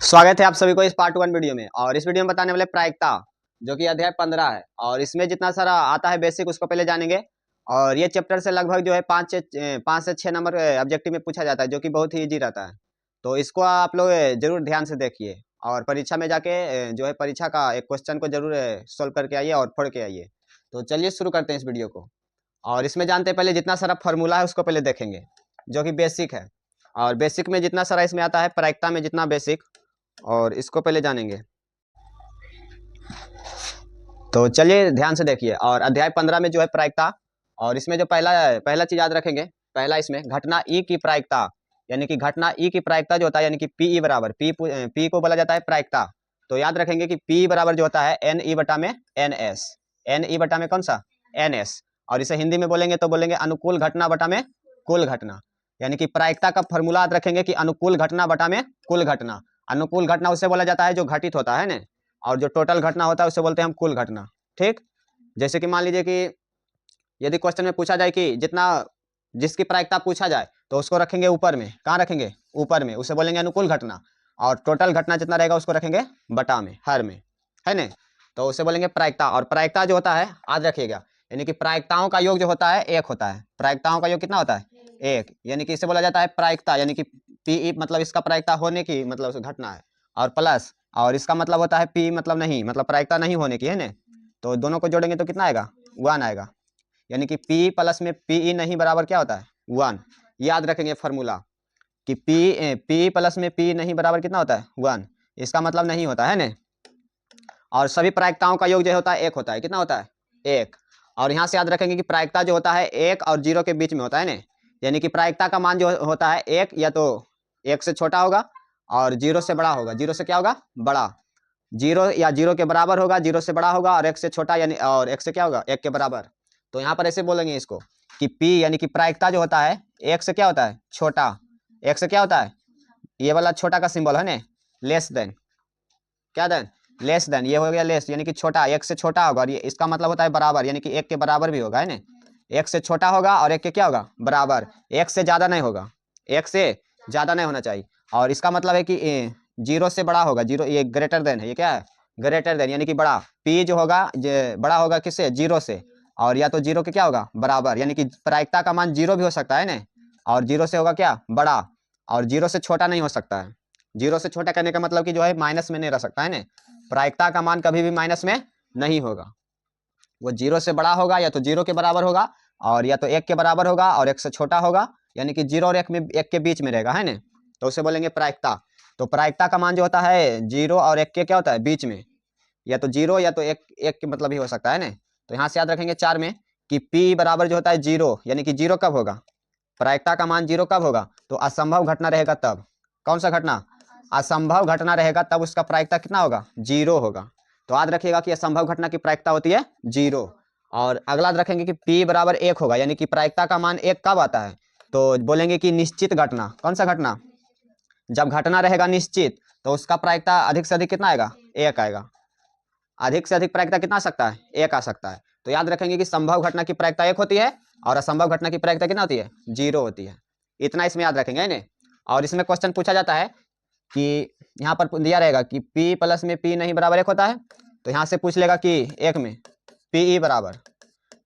स्वागत है आप सभी को इस पार्ट 1 वीडियो में। और इस वीडियो में बताने वाले प्रायिकता जो कि अध्याय 15 है और इसमें जितना सारा आता है बेसिक उसको पहले जानेंगे। और ये चैप्टर से लगभग जो है 5 से 6 नंबर ऑब्जेक्टिव में पूछा जाता है जो कि बहुत ही इजी रहता है। तो इसको आप लोग जरूर ध्यान से देखिए और परीक्षा में जाके जो है परीक्षा का एक क्वेश्चन को जरूर सोल्व करके आइए और पढ़ के आइए। तो चलिए शुरू करते हैं इस वीडियो को। और इसमें जानते हैं पहले जितना सारा फॉर्मूला है उसको पहले देखेंगे जो कि बेसिक है। और बेसिक में जितना सारा इसमें आता है प्रायिकता में जितना बेसिक, और इसको पहले जानेंगे। तो चलिए ध्यान से देखिए। और अध्याय 15 में जो है प्रायिकता, और इसमें जो पहला चीज याद रखेंगे, पहला इसमें घटना ई की प्रायिकता, यानी कि घटना ई की प्रायिकता जो होता है यानी कि पी ई बराबर पी को बोला जाता है प्रायिकता। तो याद रखेंगे कि पी बराबर जो होता है एन ई बटा में एन एस, एन ई बटा में कौन सा एन एस। और इसे हिंदी में बोलेंगे तो बोलेंगे अनुकूल घटना बटा में कुल घटना। यानी कि प्रायिकता का फॉर्मूला याद रखेंगे कि अनुकूल घटना बटा में कुल घटना। अनुकूल घटना उसे बोला जाता है जो घटित होता है ना, और जो टोटल घटना होता है उसे बोलते हैं हम कुल घटना। ठीक, जैसे कि मान लीजिए कि यदि क्वेश्चन में पूछा जाए कि जिसकी प्रायिकता पूछा जाए तो उसको रखेंगे ऊपर में। कहाँ रखेंगे? ऊपर में, उसे बोलेंगे अनुकूल घटना। और टोटल घटना जितना रहेगा उसको रखेंगे बटा में, हर में, है ना। तो उसे बोलेंगे प्रायिकता। और प्रायिकता जो होता है याद रखिएगा, यानी कि प्रायिकताओं का योग जो होता है एक होता है। प्रायिकताओं का योग कितना होता है? एक। यानी कि इसे बोला जाता है प्रायिकता, यानी कि पी मतलब इसका प्रायिकता होने की मतलब घटना है, और प्लस, और इसका मतलब होता है पी मतलब नहीं, मतलब प्रायिकता नहीं होने की, है ना। तो दोनों को जोड़ेंगे तो कितना आएगा? 1 आएगा। यानी कि पी प्लस में पी ई नहीं बराबर क्या होता है? 1। याद रखेंगे फॉर्मूला कि पी प्लस में पी नहीं बराबर कितना होता है? 1। इसका मतलब नहीं होता है ना। और सभी प्रायिकताओं का योग जो होता है एक होता है। कितना होता है? एक। और यहाँ से याद रखेंगे कि प्रायिकता जो होता है 1 और 0 के बीच में होता है ना। यानी कि प्रायिकता का मान जो होता है एक या तो 1 से छोटा होगा और 0 से बड़ा होगा। 0 से क्या होगा? बड़ा। 0 या 0 के बराबर होगा, 0 से बड़ा होगा, और 1 से छोटा यानी और 1 से क्या होगा? 1 के बराबर। तो यहाँ पर ऐसे बोलेंगे इसको कि P यानी कि प्रायिकता जो होता है 1 से क्या होता है? छोटा। 1 से क्या होता है? ये वाला छोटा का सिंबल है ना, लेस देन। क्या देन? Less than. ये हो गया लेस, यानी कि छोटा, 1 से छोटा होगा। और ये इसका मतलब होता है बराबर, यानी कि 1 के बराबर भी होगा, है ना। 1 से छोटा होगा और 1 के क्या होगा? बराबर। 1 से ज्यादा नहीं होगा, 1 से ज्यादा नहीं होना चाहिए। और इसका मतलब है कि 0 से बड़ा होगा। 0 ये ग्रेटर देन है, ये क्या है? ग्रेटर देन, यानी कि बड़ा। पी जो होगा बड़ा होगा किससे? 0 से। और या तो 0 के क्या होगा? बराबर। यानी कि प्रायिकता का मान 0 भी हो सकता है ना, और 0 से होगा क्या? बड़ा। और 0 से छोटा नहीं हो सकता है। 0 से छोटा करने का मतलब कि जो है माइनस में नहीं रह सकता है ना। प्रायिकता का मान कभी भी माइनस में नहीं होगा। वो 0 से बड़ा होगा या तो 0 के बराबर होगा, और या तो 1 के बराबर होगा, और 1 से छोटा होगा, यानी कि 0 और 1 में 1 के बीच में रहेगा, है ना। तो उसे बोलेंगे प्रायिकता। तो प्रायिकता का मान जो होता है 0 और 1 के क्या होता है? बीच में। या तो 0 या तो 1 के मतलब ही हो सकता है ना। तो यहाँ से याद रखेंगे 4 में कि P बराबर जो होता है 0, यानी कि 0 कब होगा? प्रायिकता का मान 0 कब होगा? तो असंभव घटना रहेगा तब। कौन सा घटना? असंभव घटना रहेगा तब उसका प्रायिकता कितना होगा? 0 होगा। तो याद रखिएगा कि असंभव घटना की प्रायिकता होती है 0। और अगला याद रखेंगे कि P बराबर 1 होगा, यानी कि प्रायिकता का मान 1 कब आता है? तो बोलेंगे कि निश्चित घटना। कौन सा घटना? जब घटना रहेगा निश्चित तो उसका प्रायिकता अधिक से अधिक कितना आएगा? 1 आएगा। अधिक से अधिक प्रायिकता कितना आ सकता है? 1 आ सकता है। तो याद रखेंगे कि संभव घटना की प्रायिकता 1 होती है और असंभव घटना की प्रायिकता कितना होती है? 0 होती है। इतना इसमें याद रखेंगे ना। और इसमें क्वेश्चन पूछा जाता है कि यहाँ पर दिया रहेगा कि P प्लस में P नहीं बराबर 1 होता है, तो यहाँ से पूछ लेगा कि 1 में PE बराबर।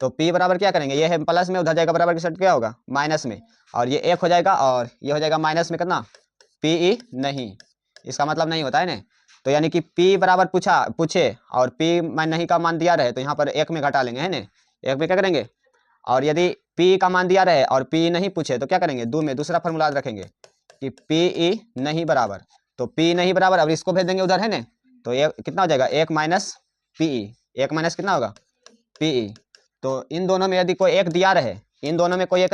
तो P बराबर क्या करेंगे? ये है प्लस में, उधर जाएगा बराबर के साथ क्या होगा? माइनस में। और ये 1 हो जाएगा और ये हो जाएगा माइनस में कितना? PE नहीं। इसका मतलब नहीं होता है ना। तो यानी कि P बराबर पूछे और P नहीं का मान दिया रहे तो यहाँ पर 1 में घटा लेंगे, है ना। 1 में क्या करेंगे? और यदि P का मान दिया रहे और P नहीं पूछे तो क्या करेंगे? 2 में दूसरा फॉर्मूला रखेंगे कि PE नहीं बराबर। तो P नहीं बराबर, अब इसको भेज देंगे उधर, है ना। तो ये कितना हो जाएगा? 1 माइनस PE। 1 माइनस कितना होगा? PE। तो इन दोनों में यदि कोई एक दिया रहे, इन दोनों में कोई एक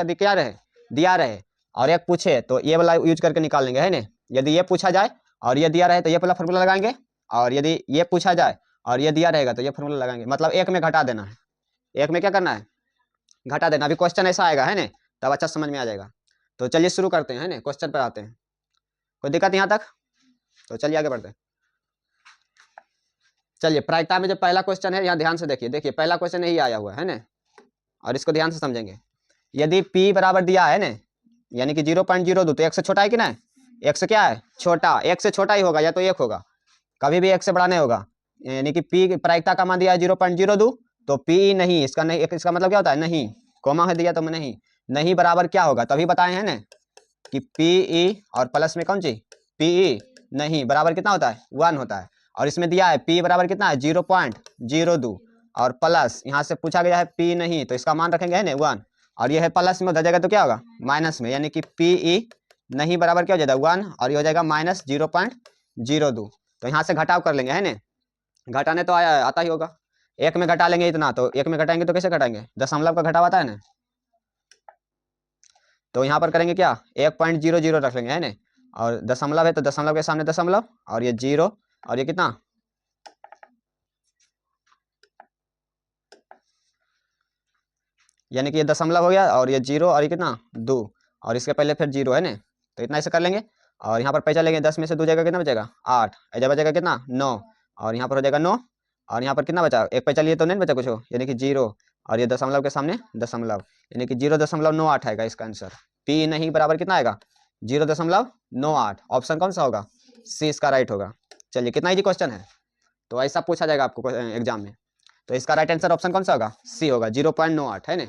दिया रहे और एक पूछे तो ये वाला यूज करके निकाल लेंगे, है ना। यदि ये पूछा जाए और ये दिया रहे तो ये वाला फॉर्मूला लगाएंगे, और यदि ये पूछा जाए और ये दिया रहेगा तो ये फॉर्मूला लगाएंगे। मतलब 1 में घटा देना है। 1 में क्या करना है? घटा देना। अभी क्वेश्चन ऐसा आएगा, है ना, तब अच्छा समझ में आ जाएगा। तो चलिए शुरू करते हैं, है ना, क्वेश्चन पर आते हैं। कोई दिक्कत यहाँ तक? तो चलिए आगे बढ़ते हैं। चलिए प्रायिकता में जो पहला क्वेश्चन है यहाँ ध्यान से देखिए पहला क्वेश्चन यही आया हुआ है ना, और इसको ध्यान से समझेंगे। यदि P बराबर दिया है ना, यानी कि 0.02, तो 1 से छोटा है कि ना? एक से क्या है छोटा, एक से छोटा ही होगा या तो एक होगा, कभी भी एक से बड़ा नहीं होगा। यानी कि पी प्रायिकता का मान दिया है 0.02, तो पी नहीं, इसका नहीं, इसका मतलब क्या होता है नहीं, कोमा है दिया तो नहीं, नहीं बराबर क्या होगा, तभी बताए हैं ना कि पी और प्लस में कौन सी पी नहीं बराबर कितना होता है 1 होता है। और इसमें दिया है पी बराबर कितना है 0.02 और प्लस यहाँ से पूछा गया है पी नहीं, तो इसका मान रखेंगे है ना 1, और ये है प्लस में उधर जाएगा तो क्या होगा माइनस में, यानी कि पी नहीं बराबर क्या हो जाएगा 1 और ये हो जाएगा -0.02। तो यहाँ से घटाव कर लेंगे है ना, घटाने तो आता ही होगा, एक में घटा लेंगे इतना, तो एक में घटाएंगे तो कैसे घटाएंगे, दशमलव का घटाव आता है ना, तो यहाँ पर करेंगे क्या 1.00 रख लेंगे है ना, और दशमलव है तो दशमलव के सामने दशमलव, और ये 0 और ये कितना, यानी कि ये दशमलव हो गया और ये 0 और ये कितना 2 और इसके पहले फिर 0 है ना, तो इतना ऐसे कर लेंगे। और यहाँ पर पैसा लेंगे, 10 में से 2 जाएगा कितना बचेगा 8, ऐसा बचेगा कितना 9, और यहाँ पर हो जाएगा 9, और यहाँ पर कितना बचा एक पैसा लिए तो नहीं बचा कुछ हो, यानी कि 0 और ये दशमलव के सामने दशमलव, यानी कि 0.98 आएगा इसका आंसर। पी नहीं बराबर कितना आएगा 0.98। ऑप्शन कौन सा होगा सी इसका राइट होगा। चलिए कितना इजी क्वेश्चन है, तो ऐसा पूछा जाएगा आपको एग्जाम में, तो इसका राइट आंसर ऑप्शन कौन सा होगा सी होगा 0.98 है ना।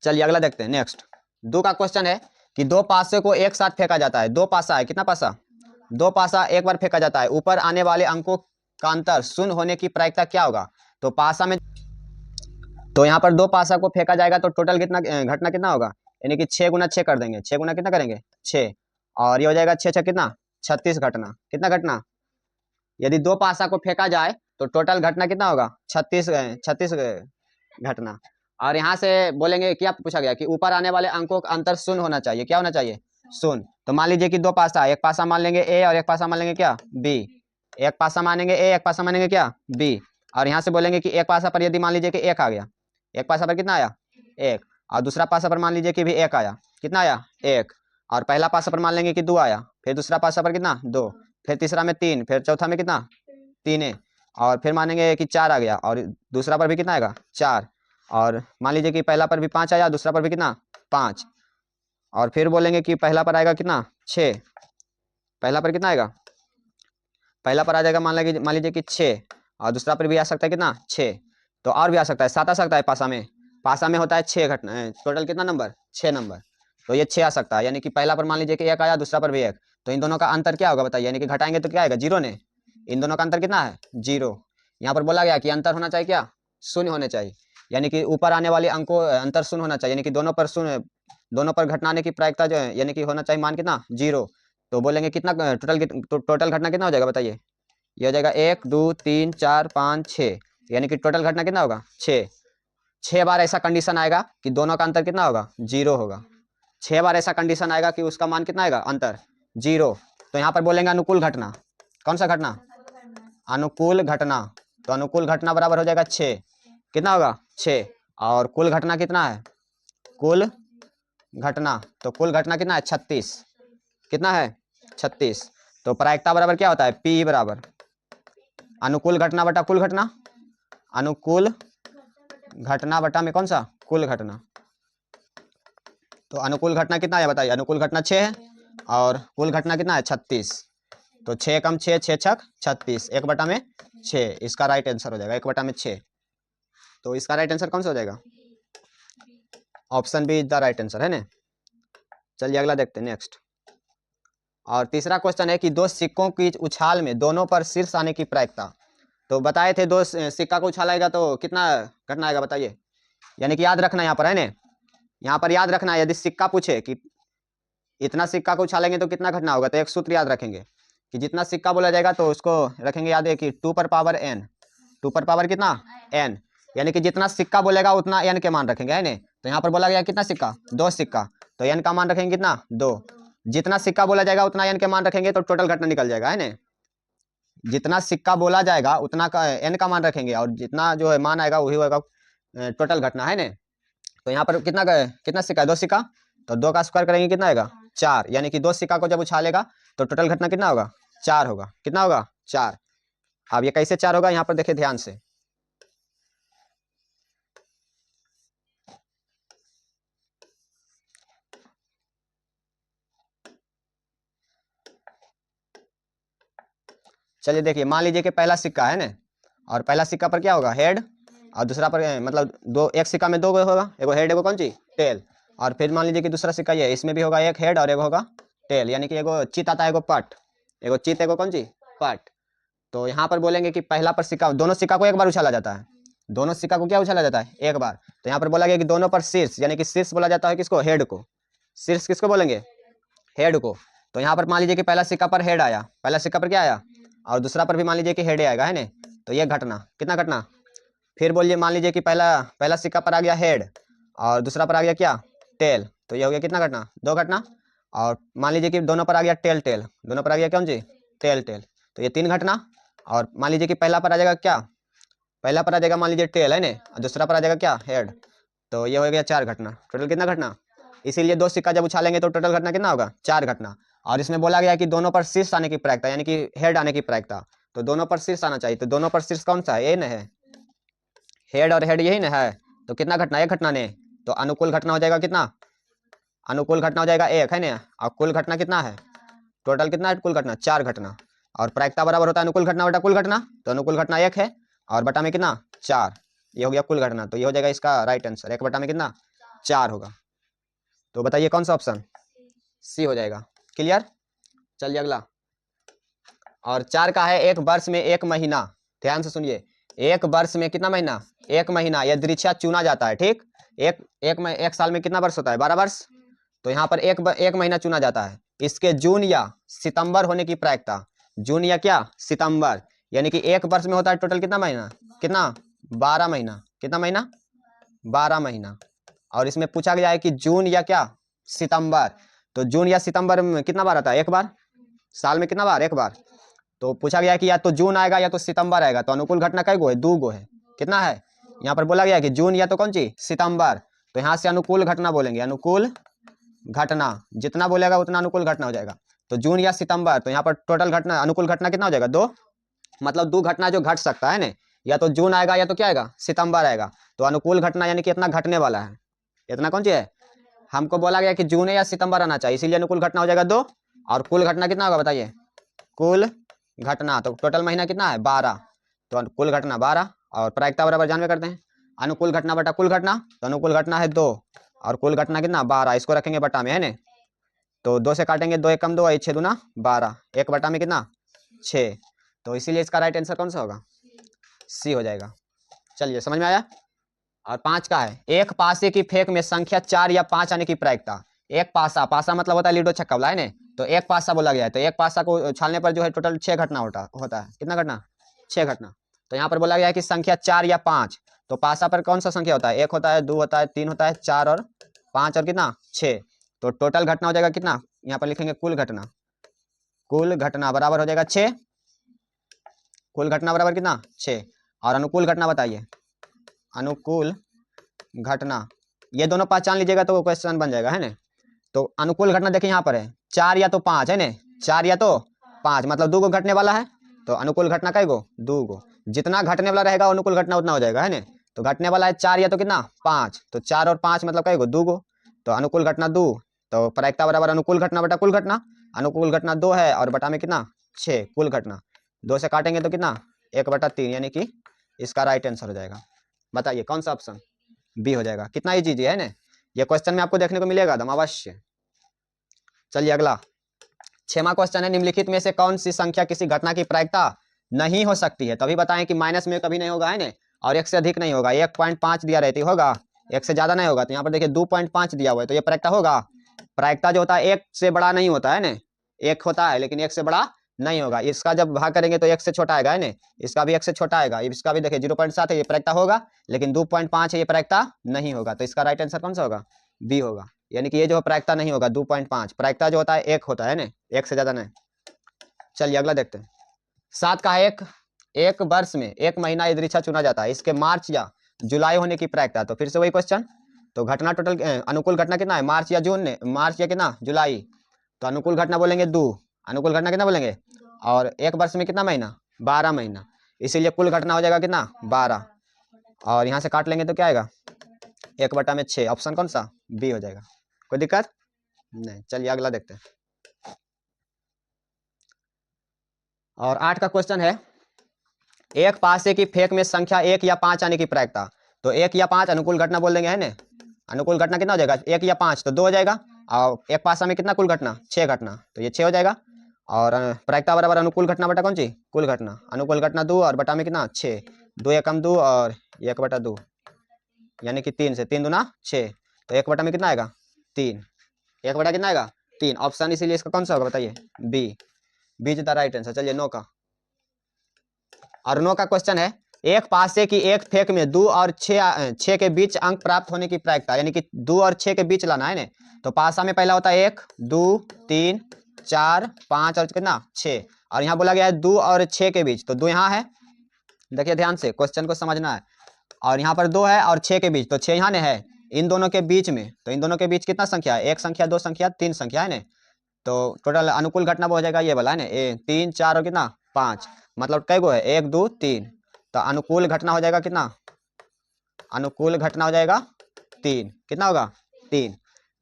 चलिए अगला देखते हैं नेक्स्ट। 2 का क्वेश्चन है कि 2 पासे को एक साथ फेंका जाता है, 2 पासा है, कितना पासा 2 पासा एक बार फेंका जाता है, ऊपर आने वाले अंकों का अंतर शून्य होने की प्रायिकता क्या होगा। तो पासा में, तो यहाँ पर 2 पासा को फेंका जाएगा तो टोटल कितना घटना कितना होगा, यानी कि 6 गुना 6 कर देंगे, 6 गुना कितना करेंगे 6, और ये हो जाएगा 6 6 कितना 36 घटना, कितना घटना, यदि 2 पासा को फेंका जाए तो टोटल घटना कितना होगा 36 घटना। और यहाँ से बोलेंगे क्या पूछा गया कि ऊपर आने वाले अंकों का अंतर शून्य होना चाहिए, क्या होना चाहिए शून्य। तो मान लीजिए कि 2 पासा, एक पासा मान लेंगे ए और एक पासा मान लेंगे क्या बी, एक पासा मानेंगे ए एक पासा मानेंगे क्या बी, और यहाँ से बोलेंगे कि एक पासा पर यदि मान लीजिए कि 1 आ गया, एक पासा पर कितना आया 1, और दूसरा पासा पर मान लीजिए कि भी 1 आया, कितना आया 1, और पहला पासा पर मान लेंगे कि 2 आया, फिर दूसरा पासा पर कितना 2, फिर तीसरा में 3, फिर चौथा में कितना 3 है, और फिर मानेंगे कि 4 आ गया, और दूसरा पर भी कितना आएगा 4, और मान लीजिए कि पहला पर भी 5 आया, दूसरा पर भी कितना 5, और फिर बोलेंगे कि पहला पर आएगा कितना 6, पहला पर कितना आएगा, पहला पर आ जाएगा मान लीजिए कि 6, और दूसरा पर भी आ सकता है कितना 6, तो और भी आ सकता है 7 आ सकता है, पासा में होता है 6 घटना, टोटल कितना नंबर 6 नंबर, तो ये 6 आ सकता है, यानी कि पहला पर मान लीजिए कि 1 आया, दूसरा पर भी 1, तो इन दोनों का अंतर क्या होगा बताइए, यानी कि घटाएंगे तो क्या आएगा 0 ने, इन दोनों का अंतर कितना है 0। यहाँ पर बोला गया कि अंतर होना चाहिए क्या शून्य होने चाहिए, यानी कि ऊपर आने वाले अंकों अंतर शून्य होना चाहिए, यानी कि दोनों पर शून्य, दोनों पर घटनाने की प्रायिकता जो है यानी कि होना चाहिए मान कितना 0। तो बोलेंगे कितना टोटल घटना कितना हो जाएगा बताइए, ये हो जाएगा 1 2 3 4 5 6, यानी कि टोटल घटना कितना होगा 6। 6 बार ऐसा कंडीशन आएगा कि दोनों का अंतर कितना होगा 0 होगा, 6 बार ऐसा कंडीशन आएगा कि उसका मान कितना आएगा अंतर 0। तो यहाँ पर बोलेंगे अनुकूल घटना, कौन सा घटना अनुकूल घटना, तो अनुकूल घटना बराबर हो जाएगा 6, कितना होगा 6, और कुल घटना कितना है कुल घटना, तो कुल घटना कितना है 36, कितना है 36। तो प्रायिकता बराबर क्या होता है पी बराबर अनुकूल घटना बटा कुल घटना, अनुकूल घटना बटा में कौन सा कुल घटना, तो अनुकूल घटना कितना है बताइए, अनुकूल घटना 6 है और कुल घटना कितना है 36, तो 6 कम 6 6 छक 36, 1/6, इसका राइट आंसर हो जाएगा 1/6। तो इसका राइट आंसर कौन सा हो जाएगा option B is the right answer है ना। चलिए अगला देखते हैं नेक्स्ट। और तीसरा क्वेश्चन है कि 2 सिक्कों की उछाल में दोनों पर शीर्ष आने की प्रायिकता, तो बताए थे 2 सिक्का को उछालेगा तो कितना घटना आएगा बताइए, यानी कि याद रखना यहाँ पर है ना, यहाँ पर याद रखना यदि सिक्का पूछे कि इतना सिक्का को उछालेंगे तो कितना घटना होगा, तो एक सूत्र याद रखेंगे कि जितना सिक्का बोला जाएगा तो उसको रखेंगे याद है कि 2 पर पावर n, 2 पर पावर कितना n, यानी कि जितना सिक्का बोलेगा उतना n के मान रखेंगे है ना। तो यहाँ पर बोला गया कितना सिक्का 2 सिक्का, तो n का मान रखेंगे कितना 2, जितना सिक्का बोला जाएगा उतना n के मान रखेंगे तो टोटल घटना निकल जाएगा है ना, जितना सिक्का बोला जाएगा उतना का n का मान रखेंगे और जितना जो है मान आएगा वही होगा टोटल घटना है ना। तो यहाँ पर कितना सिक्का है 2 सिक्का, तो 2 का स्क्वायर करेंगे कितना आएगा 4, यानी कि 2 सिक्का को जब उछालेगा तो टोटल घटना कितना होगा 4 होगा, कितना होगा 4। अब ये कैसे 4 होगा यहाँ पर देखिए ध्यान से, चलिए देखिए, मान लीजिए कि पहला सिक्का है ना, और पहला सिक्का पर क्या होगा, हेड, और दूसरा पर मतलब दो, एक सिक्का में दो होगा, एगो हेड एगो कौन सी टेल। और फिर मान लीजिए कि दूसरा सिक्का ये है, इसमें भी होगा एक हेड और एगो होगा टेल, यानी कि एगो चित आता है, एगो पट, एगो चित एगो कौन सी पट। तो यहाँ पर बोलेंगे कि पहला पर सिक्का, दोनों सिक्का को एक बार उछाला जाता है, दोनों सिक्का को क्या उछाला जाता है, एक बार। तो यहाँ पर बोला गया कि दोनों पर शीर्ष, यानी कि शीर्ष बोला जाता है किसको, हेड को। शीर्ष किसको बोलेंगे, हेड को। तो यहाँ पर मान लीजिए कि पहला सिक्का पर हेड आया, पहला सिक्का पर क्या आया, और दूसरा पर भी मान लीजिए कि हेड आएगा, है ना। तो ये घटना, कितना घटना, फिर बोलिए मान लीजिए कि पहला पहला सिक्का पर आ गया हेड, और दूसरा पर आ गया क्या, टेल। तो ये हो गया कितना घटना, दो घटना। और मान लीजिए कि दोनों पर आ गया टेल टेल, दोनों पर आ गया कौन सी, टेल टेल। तो ये तीन घटना। और मान लीजिए कि पहला पर आ जाएगा क्या, पहला पर आ जाएगा मान लीजिए टेल, है ना, और दूसरा पर आ जाएगा क्या, हेड। तो ये हो गया चार घटना, टोटल कितना घटना। इसीलिए दो सिक्का जब उछालेंगे तो टोटल घटना कितना होगा, चार घटना। और इसमें बोला गया कि दोनों पर शीर्ष आने की प्रायिकता, यानी कि हेड आने की प्रायिकता। तो दोनों पर शीर्ष आना चाहिए, तो दोनों पर शीर्ष कौन सा है, ये न है, हेड और हेड यही ना है। तो कितना घटना, एक घटना ने। तो अनुकूल घटना हो जाएगा कितना, अनुकूल घटना हो जाएगा एक, है ना। और कुल घटना कितना है, टोटल कितना है कुल घटना, चार घटना। और प्रायिकता बराबर होता है अनुकूल घटना बटा कुल घटना। तो अनुकूल घटना एक है, और बटा में कितना, चार। ये हो गया कुल घटना। तो ये हो जाएगा इसका राइट आंसर, एक बटा में कितना, चार होगा। तो बताइए कौन सा ऑप्शन, सी हो जाएगा। क्लियर। चलिए अगला। और चार का है, एक वर्ष में एक महीना, ध्यान से सुनिए, एक वर्ष में कितना महीना, एक महीना यह दृश्या चुना जाता है, ठीक। एक साल में कितना वर्ष होता है, 12 वर्ष। तो यहाँ पर एक महीना चुना जाता है, इसके जून या सितंबर होने की प्रायिकता, जून या क्या, सितंबर। यानी कि एक वर्ष में होता है टोटल कितना महीना, कितना, 12 महीना, कितना महीना, 12 महीना। और इसमें पूछा गया है कि जून या क्या, सितंबर। तो जून या सितंबर में कितना बार आता है, एक बार, साल में कितना बार, एक बार। तो पूछा गया है कि या तो जून आएगा या तो सितंबर आएगा। तो अनुकूल घटना कई गो है, दो गो है, कितना है। यहाँ पर बोला गया है कि जून या तो कौन सी, सितंबर। तो यहाँ से अनुकूल घटना बोलेंगे, अनुकूल घटना, जितना बोलेगा उतना अनुकूल घटना हो जाएगा। तो जून या सितंबर, तो यहाँ पर टोटल घटना, अनुकूल घटना कितना हो जाएगा, दो। मतलब दो घटना जो घट सकता है ना, या तो जून आएगा या तो क्या आएगा, सितंबर आएगा। तो अनुकूल घटना यानी कि इतना घटने वाला है, इतना कौन सी है। हमको बोला गया कि जून या सितंबर आना चाहिए, इसीलिए अनुकूल घटना हो जाएगा दो। और कुल घटना कितना होगा बताइए, कुल घटना। तो टोटल महीना कितना है, 12। तो कुल घटना 12, और प्रायिकता बराबर जानवे करते हैं, अनुकूल घटना बटा कुल घटना। तो अनुकूल घटना है 2, और कुल घटना कितना 12, इसको रखेंगे बटा में, है ना। तो 2 से काटेंगे, 2 एक कम 2, 6 दूना 12, एक बटा में कितना 6। तो इसीलिए इसका राइट आंसर कौन सा होगा, सी हो जाएगा। चलिए समझ में आया। और 5 का है, एक पासे की फेंक में संख्या 4 या 5 आने की प्रायिकता। एक पासा, पासा मतलब होता है लीडो छक्का वाला, है ना। तो एक पासा बोला गया है, तो एक पासा को उछालने पर जो है टोटल 6 घटना होता है, कितना घटना, 6 घटना। तो यहाँ पर बोला गया है कि संख्या 4 या 5। तो पासा पर कौन सा संख्या होता है, एक होता है, 2 होता है, 3 होता है, 4 और 5 और कितना 6। तो टोटल घटना हो जाएगा कितना, यहाँ पर लिखेंगे कुल घटना, कुल घटना बराबर हो जाएगा 6, कुल घटना बराबर कितना 6। और अनुकूल घटना बताइए, अनुकूल घटना, ये दोनों पहचान लीजिएगा तो क्वेश्चन बन जाएगा, है ना। तो अनुकूल घटना देखिए यहाँ पर है 4 या तो 5, है ना, 4 या तो 5 मतलब 2 गो घटने वाला है। तो अनुकूल घटना कई गो, 2 गो। जितना घटने वाला रहेगा अनुकूल घटना उतना हो जाएगा, है ना। तो घटने वाला है 4 या तो कितना 5, तो 4 और 5 मतलब कई गो, 2 गो। तो अनुकूल घटना 2। तो प्रायिकता बराबर अनुकूल घटना बटा कुल घटना। अनुकूल घटना 2 है, और बटा में कितना 6, कुल घटना 2 से काटेंगे तो कितना 1/3, यानी कि इसका राइट आंसर हो जाएगा। बताइए कौन सा ऑप्शन, बी हो जाएगा। कितना ही चीज है ना, ये क्वेश्चन में आपको देखने को मिलेगा एकदम अवश्य। चलिए अगला 6वां क्वेश्चन है, निम्नलिखित में से कौन सी संख्या किसी घटना की प्रायिकता नहीं हो सकती है। तभी बताएं कि माइनस में कभी नहीं होगा, है ना, और 1 से अधिक नहीं होगा। 1.5 दिया रहती होगा, 1 से ज्यादा नहीं होगा। तो यहाँ पर देखिए 2.5 दिया हुआ है, तो ये प्रायिकता होगा। प्रायिकता जो होता है 1 से बड़ा नहीं होता है ना, 1 होता है लेकिन 1 से बड़ा नहीं होगा। इसका जब भाग करेंगे तो 1 से छोटा आएगा, है ना, इसका भी 1 से छोटा आएगा। इसका भी देखिए 0.7 है, ये प्रायिकता होगा। लेकिन 2.5 है, ये प्रायिकता नहीं होगा। तो इसका राइट आंसर कौन सा होगा, बी होगा। यानी कि ये जो प्रायिकता नहीं होगा 2.5, प्रायिकता जो होता है 1 होता है ना, 1 से ज्यादा नहीं। चलिए अगला देखते हैं। 7 का एक वर्ष में एक महीना इधरिछा चुना जाता है, इसके मार्च या जुलाई होने की प्रायिकता। तो फिर से वही क्वेश्चन। तो घटना टोटल अनुकूल घटना कितना है, मार्च या जून ने, मार्च या कितना जुलाई। तो अनुकूल घटना बोलेंगे 2, अनुकूल घटना कितना बोलेंगे। और एक वर्ष में कितना महीना, 12 महीना। इसीलिए कुल घटना हो जाएगा कितना 12। और यहाँ से काट लेंगे तो क्या आएगा 1/6। ऑप्शन कौन सा, बी हो जाएगा। कोई दिक्कत नहीं। चलिए अगला देखते हैं। और 8 का क्वेश्चन है, एक पासे की फेंक में संख्या 1 या 5 आने की प्रायिकता। तो 1 या 5 अनुकूल घटना बोल देंगे, है ना। अनुकूल घटना कितना हो जाएगा, 1 या 5 तो 2 हो जाएगा। और एक पासा में कितना कुल घटना, 6 घटना, तो ये 6 हो जाएगा। और प्रायिकता बराबर अनुकूल घटना बटा कौन सी, कुल घटना। अनुकूल घटना 2 और बटा में कितना 6, 2 एकम 2 और 1 बटा 2 यानी कि 3 से 3 दूना 6, तो 1 बटा में कितना आएगा 3, 1 बटा कितना आएगा 3। ऑप्शन इसीलिए इसका कौन सा होगा बताइए, B, B is the right answer. चलिए 9 का। और 9 का क्वेश्चन है, एक पासे की एक फेंक में 2 और 6 के बीच अंक प्राप्त होने की प्रायिकता, यानी कि 2 और 6 के बीच लाना है ना। तो पासा में पहला होता है 1 2 3 4 5 और कितना 6, और यहाँ बोला गया है 2 और 6 के बीच, तो 2 यहाँ है, देखिए ध्यान से क्वेश्चन को समझना है। और यहाँ पर 2 है और 6 के बीच, तो 6 यहाँ ने है, इन दोनों के बीच में, तो इन दोनों के बीच कितना संख्या है, 1 संख्या 2 संख्या 3 संख्या है ना। तो टोटल अनुकूल घटना हो जाएगा ये वाला है ना, 3 4 और कितना 5, मतलब कई गो है 1 2 3, तो अनुकूल घटना हो जाएगा कितना, अनुकूल घटना हो जाएगा 3, कितना होगा 3।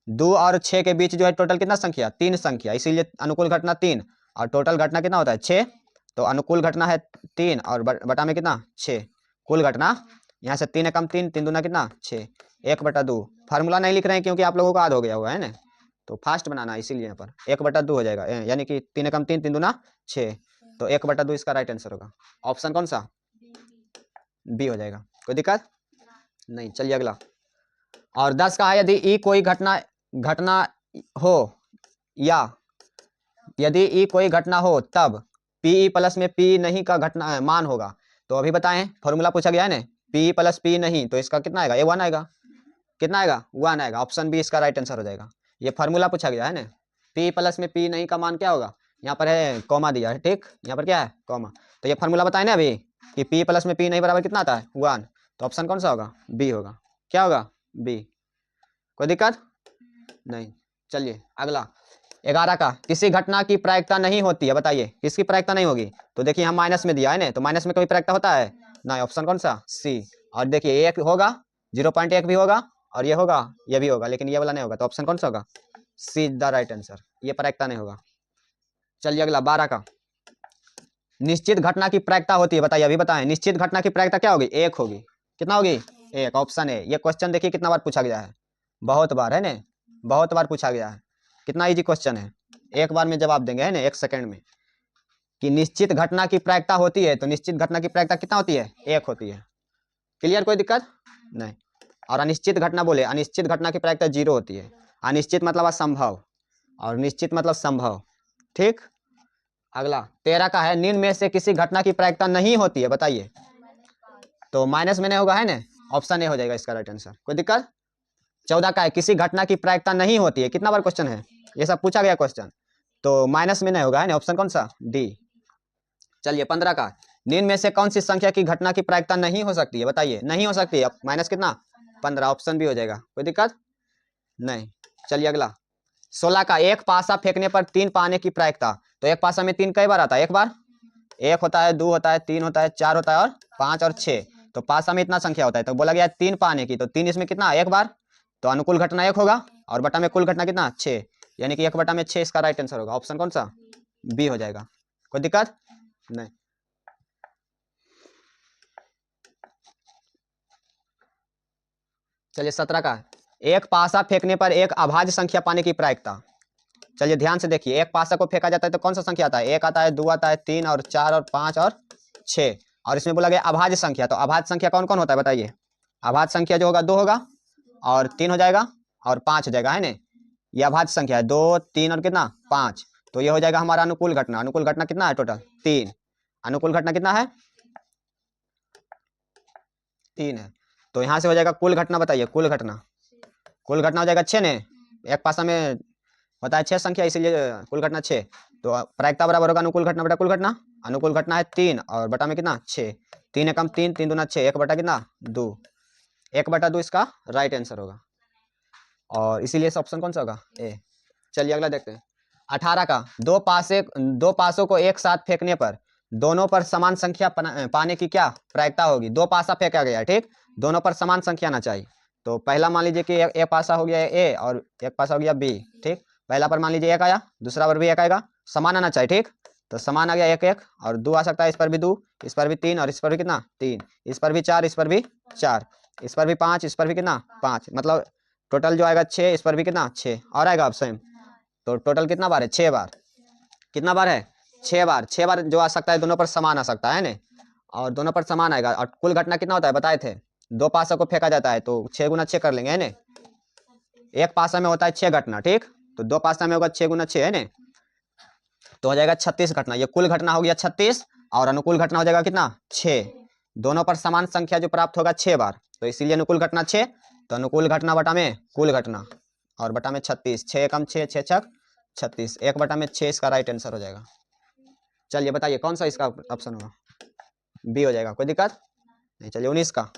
2 और 6 के बीच जो है टोटल कितना संख्या 3 संख्या, इसीलिए अनुकूल घटना 3, और टोटल घटना कितना होता है 6, तो अनुकूल घटना है 3 और बटा में कितना 6, कुल घटना यहाँ से 3 एकम 3, 3 दूना कितना 6, 1 बटा 2। फार्मूला नहीं लिख रहे हैं क्योंकि आप लोगों को याद हो गया हुआ है ना, तो फास्ट बनाना है इसीलिए यहाँ पर 1 बटा 2 हो जाएगा, यानी कि 3 एकम 3, 3 दूना 6, तो 1 बटा 2 इसका राइट आंसर होगा। ऑप्शन कौन सा, बी हो जाएगा, कोई दिक्कत नहीं। चलिए अगला। और 10 का है, यदि ई कोई घटना हो, या यदि ई कोई घटना हो तब पी प्लस में पी नहीं का घटना मान होगा। तो अभी बताएं, फॉर्मूला पूछा गया है ना, पी प्लस पी नहीं, तो इसका कितना आएगा, ए 1 आएगा, कितना आएगा 1 आएगा। ऑप्शन बी इसका राइट आंसर हो जाएगा। ये फार्मूला पूछा गया है ना, पी प्लस में पी नहीं का मान क्या होगा, यहाँ पर है कॉमा दिया है, ठीक, यहाँ पर क्या है कॉमा, तो ये फार्मूला बताए ना अभी कि पी प्लस में पी नहीं बराबर कितना आता है 1, तो ऑप्शन कौन सा होगा, बी होगा। क्या होगा, बी, कोई दिक्कत नहीं। चलिए अगला। 11 का, किसी घटना की प्रायिकता नहीं होती है, बताइए किसकी प्रायिकता नहीं होगी। तो देखिए हम माइनस में दिया है ना, तो माइनस में कभी प्रायिकता होता है ना, ऑप्शन कौन सा, सी। और देखिए एक होगा 0.1 भी होगा, और ये होगा ये भी होगा, लेकिन ये वाला नहीं होगा, तो ऑप्शन कौन सा होगा, सी द राइट आंसर, ये प्रायिकता नहीं होगा। चलिए अगला 12 का, निश्चित घटना की प्रायिकता होती है, बताइए अभी बताएं, निश्चित घटना की प्रायिकता क्या होगी, 1 होगी, कितना होगी 1, ऑप्शन है। ये क्वेश्चन देखिए कितना बार पूछा गया है, बहुत बार है ना, बहुत बार पूछा गया है, कितना इजी क्वेश्चन है, एक बार में जवाब देंगे है ना, 1 सेकंड में, कि निश्चित घटना की प्रायिकता होती है, तो निश्चित घटना की प्रायिकता कितना होती है, 1 होती है। क्लियर, कोई दिक्कत नहीं। और अनिश्चित घटना बोले, अनिश्चित घटना की प्रायिकता 0 होती है। अनिश्चित मतलब असंभव, और निश्चित मतलब संभव, ठीक। अगला 13 का है, निम्न में से किसी घटना की प्रायिकता नहीं होती है, बताइए। तो माइनस में नहीं होगा है ना, ऑप्शन ए हो जाएगा इसका राइट आंसर, कोई दिक्कत। 14 का है, किसी घटना की प्रायिकता नहीं होती है, कितना बार क्वेश्चन है, ये सब पूछा गया क्वेश्चन, तो माइनस में नहीं होगा है ना, ऑप्शन कौन सा, डी। चलिए 15 का, निम्न में से कौन सी संख्या की घटना की प्रायिकता नहीं हो सकती है, बताइए, नहीं हो सकती है, माइनस कितना 15, ऑप्शन भी हो जाएगा, कोई दिक्कत नहीं। चलिए अगला 16 का, एक पासा फेंकने पर 3 पाने की प्रायिकता। तो एक पासा में 3 कई बार आता है, एक बार, 1 होता है 2 होता है 3 होता है 4 होता है और 5 और 6, तो पासा में इतना संख्या होता है, तो बोला गया 3 पाने की, तो 3 इसमें कितना एक बार, तो अनुकूल घटना 1 होगा, और बटा में कुल घटना कितना 6, यानी कि 1 बटा में 6 इसका राइट आंसर होगा। ऑप्शन कौन सा, बी हो जाएगा, कोई दिक्कत नहीं। चलिए 17 का, एक पासा फेंकने पर एक अभाज्य संख्या पाने की प्रायिकता। चलिए ध्यान से देखिए, एक पासा को फेंका जाता है तो कौन सा संख्या आता है, 1 आता है 2 आता है 3 और 4 और 5 और 6, और इसमें बोला गया अभाज्य संख्या, तो अभाज्य संख्या कौन कौन होता है बताइए। अभाज्य संख्या जो होगा 2 होगा और 3 हो जाएगा और 5 हो जाएगा है ना, ये अभाज्य संख्या है 2 3 और कितना 5, तो ये हो जाएगा हमारा अनुकूल घटना। अनुकूल घटना कितना है टोटल 3, अनुकूल घटना कितना है 3 है, तो यहाँ से हो जाएगा कुल घटना, बताइए कुल घटना, कुल घटना हो जाएगा 6 ने, एक पासा में होता है 6 संख्या, इसीलिए कुल घटना 6, तो प्रायिकता बराबर होगा अनुकूल घटना बटा कुल घटना। अनुकूल घटना है 3 और बटा में कितना 6, 3 एकम 3, 3 दूना 6, 1 बटा कितना 2, 1 बटा 2 इसका राइट आंसर होगा, और इसीलिए इस ऑप्शन कौन सा होगा, ए। चलिए अगला देखते हैं। 18 का, दो पासों को एक साथ फेंकने पर दोनों पर समान संख्या पाने की क्या प्रायिकता होगी। 2 पासा फेंका गया है, ठीक, दोनों पर समान संख्या आना चाहिए। तो पहला मान लीजिए कि एक पासा हो गया ए और एक पासा हो गया बी, ठीक, पहला पर मान लीजिए 1 आया, दूसरा पर भी 1 आएगा, समान आना चाहिए, ठीक। तो समान आ गया 1 1, और 2 आ सकता है, इस पर भी 2, इस पर भी 3, और इस पर भी कितना 3, इस पर भी 4, इस पर भी 4, इस पर भी 5, इस पर भी कितना 5, मतलब टोटल जो आएगा 6, इस पर भी कितना 6, और आएगा अब सेम। तो टोटल कितना बार है, 6 बार। कितना बार है, 6 बार। 6 बार जो आ सकता है दोनों पर समान आ सकता है ना, और दोनों पर समान आएगा। और कुल घटना कितना होता है बताए थे, 2 पासा को फेंका जाता है, तो 6 गुना 6 कर लेंगे है ना। एक पासा में होता है 6 घटना, ठीक, तो 2 पासा में होगा 6 गुना 6 है ना, तो हो जाएगा 36 घटना। ये कुल घटना हो गया 36, और अनुकूल घटना हो जाएगा कितना 6। दोनों पर समान संख्या जो प्राप्त होगा 6 बार, तो इसीलिए अनुकूल घटना 6। तो अनुकूल घटना बटा में कुल घटना, और बटा में 36, 6 कम 6, 6 छक 36, 1 बटा में 6 इसका राइट आंसर हो जाएगा। चलिए बताइए कौन सा इसका ऑप्शन होगा, बी हो जाएगा, कोई दिक्कत नहीं। चलिए 19 का,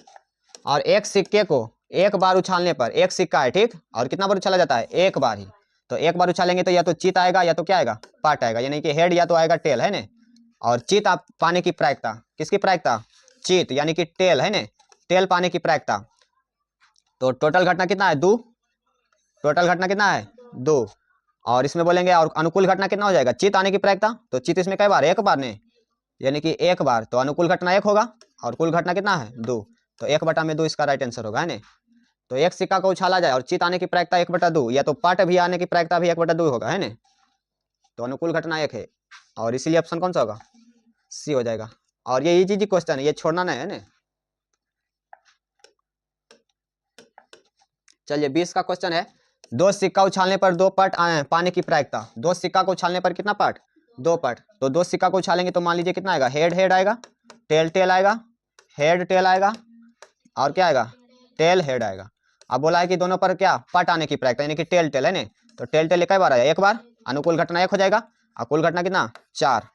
और एक सिक्के को एक बार उछालने पर, एक सिक्का है ठीक, और कितना बार उछाला जाता है, एक बार ही, तो एक बार उछालेंगे तो या तो चित आएगा या तो क्या आएगा, पाट आएगा, यानी कि हेड या तो आएगा टेल है ना। और चित आप पाने की प्रायिकता, किसकी प्रायिकता, चित यानी कि टेल है ना, टेल पाने की प्रायिकता। तो टोटल घटना कितना है 2, टोटल घटना कितना है 2, और इसमें बोलेंगे और अनुकूल घटना कितना हो जाएगा, चित आने की प्रायिकता, तो चित इसमें कई बार, एक बार ने, यानी कि एक बार, तो अनुकूल घटना 1 होगा, और कुल घटना कितना है 2, तो 1 बटा में 2 इसका राइट आंसर होगा है ना। तो एक सिक्का को उछाला जाए और चित आने की प्रायिकता 1 बटा 2, या तो पट भी आने की प्रायिकता भी 1 बटा 2 होगा है ना। तो अनुकूल घटना 1 है, और इसीलिए ऑप्शन कौन सा होगा, सी हो जाएगा। और ये इजी क्वेश्चन है, ये छोड़ना नहीं है ना। चलिए 20 का क्वेश्चन है, 2 सिक्का उछालने पर 2 पट पाने की प्रायिकता। 2 सिक्का को उछालने पर कितना पट, 2 पट, तो 2 सिक्का को उछालेंगे तो मान लीजिए कितना आएगा, हेड हेड आएगा, टेल टेल आएगा, हेड टेल आएगा, और क्या आएगा, टेल हेड आएगा। अब बोला है कि दोनों पर क्या पट आने की प्रायिकता, यानी कि टेल टेल है ना, तो टेल टेल कई बार आया, 1 बार, अनुकूल घटना 1 हो जाएगा, और कुल घटना कितना 4,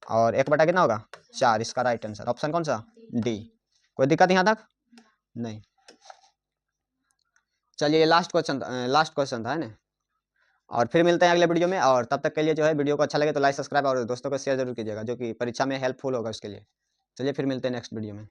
और 1 बटा कितना होगा 4, इसका राइट आंसर ऑप्शन कौन सा, डी। कोई दिक्कत यहाँ तक नहीं। चलिए लास्ट क्वेश्चन था ना, और फिर मिलते हैं अगले वीडियो में। और तब तक के लिए जो है वीडियो को अच्छा लगे तो लाइक सब्सक्राइब और दोस्तों को शेयर जरूर कीजिएगा, जो कि परीक्षा में हेल्पफुल होगा उसके लिए। चलिए फिर मिलते हैं नेक्स्ट वीडियो में।